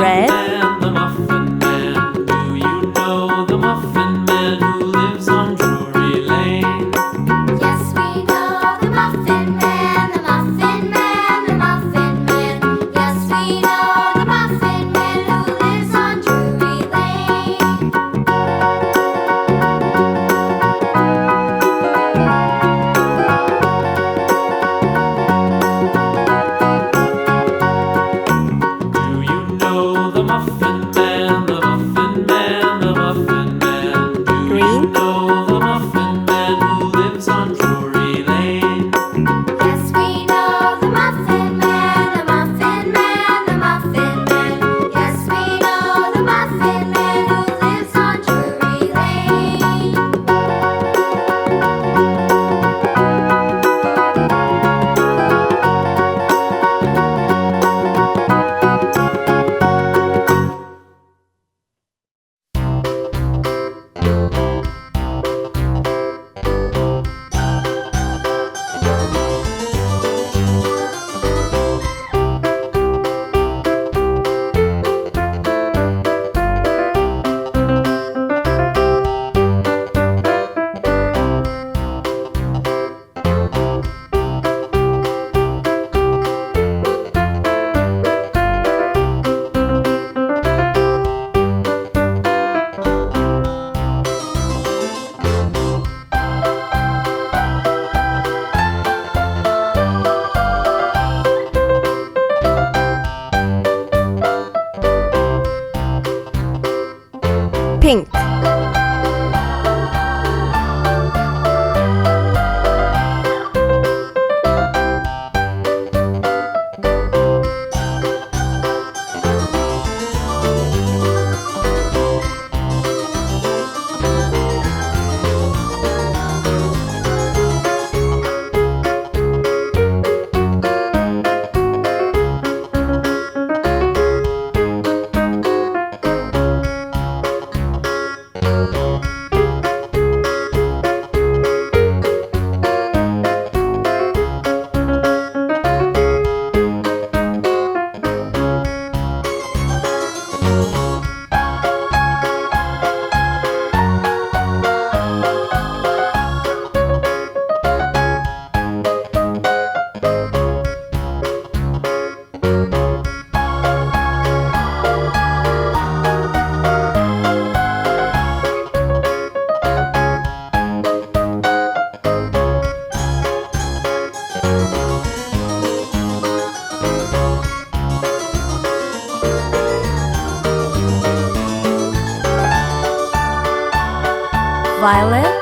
Red. Man, the Muffin Man. Do you know the Muffin Man who lives on Drury Lane? Yes, we know the Muffin Man, the Muffin Man, the Muffin Man. Yes, we know the Muffin Man who lives on Drury Lane. Do you know the Muffin Man, the Muffin Man, the Muffin Man? Do you Green. know the Muffin Man who lives on Drury Lane? Yes, we know the Muffin Man, the Muffin Man, the Muffin Man. Yes, we know the Muffin Man who lives on Drury Lane. Pink. Violet.